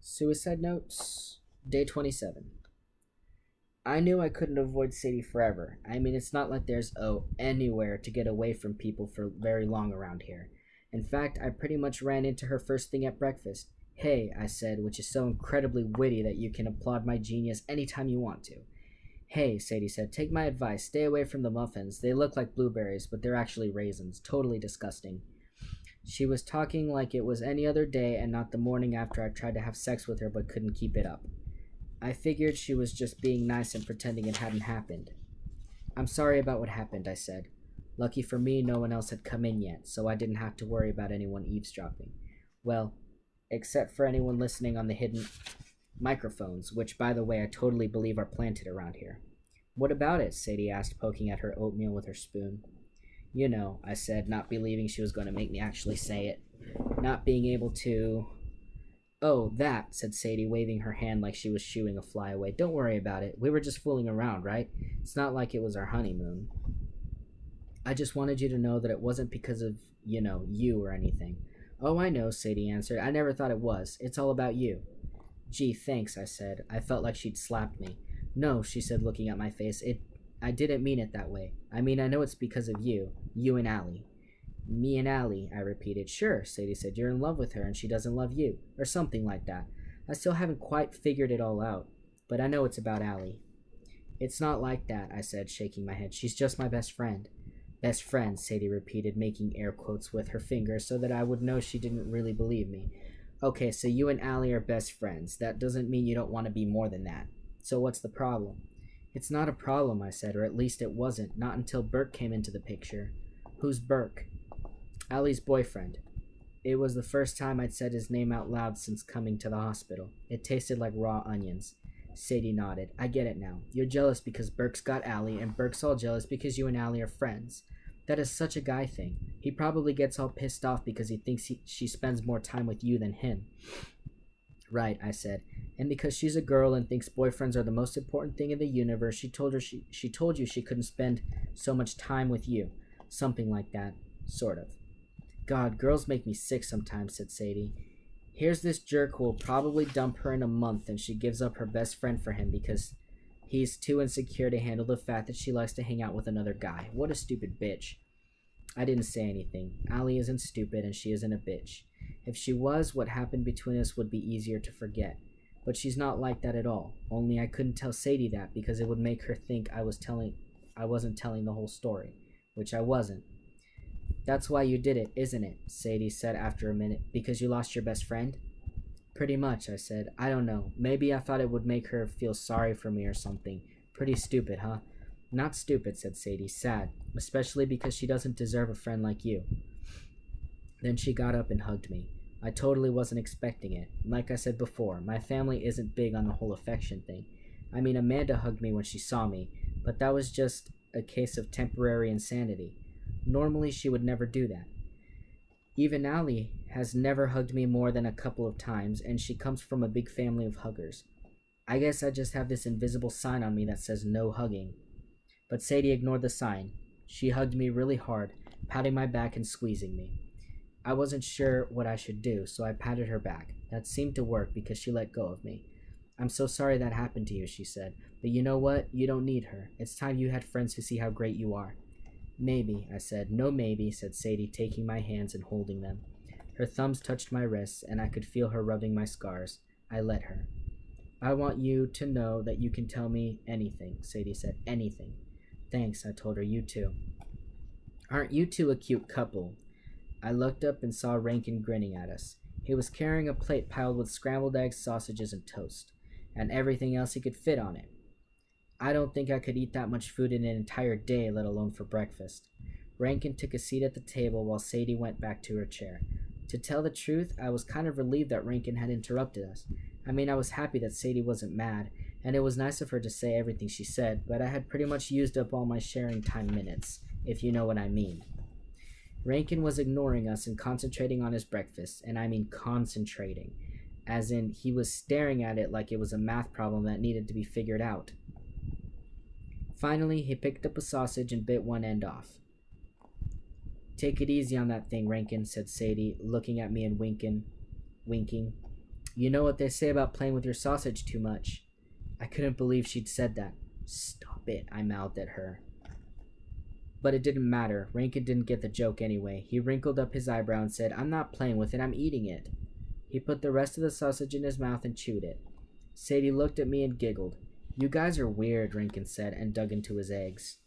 Suicide Notes, Day 27. I knew I couldn't avoid Sadie forever. I mean, it's not like there's, anywhere to get away from people for very long around here. In fact, I pretty much ran into her first thing at breakfast. Hey, I said, which is so incredibly witty that you can applaud my genius anytime you want to. Hey, Sadie said, take my advice. Stay away from the muffins. They look like blueberries, but they're actually raisins. Totally disgusting. She was talking like it was any other day and not the morning after I tried to have sex with her but couldn't keep it up. I figured she was just being nice and pretending it hadn't happened. I'm sorry about what happened, I said. Lucky for me, no one else had come in yet, so I didn't have to worry about anyone eavesdropping. Well, except for anyone listening on the hidden microphones, which, by the way, I totally believe are planted around here. What about it? Sadie asked, poking at her oatmeal with her spoon. You know, I said, not believing she was going to make me actually say it. Not being able to... Oh, that, said Sadie, waving her hand like she was shooing a fly away. Don't worry about it. We were just fooling around, right? It's not like it was our honeymoon. I just wanted you to know that it wasn't because of, you or anything. Oh, I know, Sadie answered. I never thought it was. It's all about you. Gee, thanks, I said. I felt like she'd slapped me. No, she said, looking at my face. I didn't mean it that way. I mean, I know it's because of you. You and Allie. Me and Allie, I repeated. Sure, Sadie said. You're in love with her and she doesn't love you. Or something like that. I still haven't quite figured it all out. But I know it's about Allie. It's not like that, I said, shaking my head. She's just my best friend. Best friend, Sadie repeated, making air quotes with her fingers so that I would know she didn't really believe me. Okay, so you and Allie are best friends. That doesn't mean you don't want to be more than that. So what's the problem? It's not a problem, I said, or at least it wasn't, not until Burke came into the picture. Who's Burke? Allie's boyfriend. It was the first time I'd said his name out loud since coming to the hospital. It tasted like raw onions. Sadie nodded. I get it now. You're jealous because Burke's got Allie, and Burke's all jealous because you and Allie are friends. That is such a guy thing. He probably gets all pissed off because he thinks she spends more time with you than him. Right, I said. And because she's a girl and thinks boyfriends are the most important thing in the universe, she told you she couldn't spend so much time with you. Something like that. Sort of. God, girls make me sick sometimes, said Sadie. Here's this jerk who will probably dump her in a month, and she gives up her best friend for him because he's too insecure to handle the fact that she likes to hang out with another guy. What a stupid bitch. I didn't say anything. Allie isn't stupid, and she isn't a bitch. If she was, what happened between us would be easier to forget. But she's not like that at all. Only I couldn't tell Sadie that because it would make her think I wasn't telling the whole story, which I wasn't. That's why you did it, isn't it? Sadie said after a minute. Because you lost your best friend? Pretty much, I said. I don't know. Maybe I thought it would make her feel sorry for me or something. Pretty stupid, huh? Not stupid, said Sadie. Sad. Especially because she doesn't deserve a friend like you. Then she got up and hugged me. I totally wasn't expecting it. Like I said before, my family isn't big on the whole affection thing. I mean, Amanda hugged me when she saw me, but that was just a case of temporary insanity. Normally, she would never do that. Even Allie has never hugged me more than a couple of times, and she comes from a big family of huggers. I guess I just have this invisible sign on me that says no hugging. But Sadie ignored the sign. She hugged me really hard, patting my back and squeezing me. I wasn't sure what I should do, so I patted her back. That seemed to work because she let go of me. I'm so sorry that happened to you, she said. But you know what? You don't need her. It's time you had friends who see how great you are. Maybe, I said. No maybe, said Sadie, taking my hands and holding them. Her thumbs touched my wrists, and I could feel her rubbing my scars. I let her. I want you to know that you can tell me anything, Sadie said. Anything. Thanks, I told her. You too. Aren't you two a cute couple? I looked up and saw Rankin grinning at us. He was carrying a plate piled with scrambled eggs, sausages, and toast, and everything else he could fit on it. I don't think I could eat that much food in an entire day, let alone for breakfast. Rankin took a seat at the table while Sadie went back to her chair. To tell the truth, I was kind of relieved that Rankin had interrupted us. I mean, I was happy that Sadie wasn't mad, and it was nice of her to say everything she said, but I had pretty much used up all my sharing time minutes, if you know what I mean. Rankin was ignoring us and concentrating on his breakfast, and I mean concentrating, as in he was staring at it like it was a math problem that needed to be figured out. Finally, he picked up a sausage and bit one end off. Take it easy on that thing, Rankin, said Sadie, looking at me and winking. You know what they say about playing with your sausage too much. I couldn't believe she'd said that. Stop it, I mouthed at her. But it didn't matter. Rankin didn't get the joke anyway. He wrinkled up his eyebrow and said, I'm not playing with it, I'm eating it. He put the rest of the sausage in his mouth and chewed it. Sadie looked at me and giggled. You guys are weird, Rankin said, and dug into his eggs.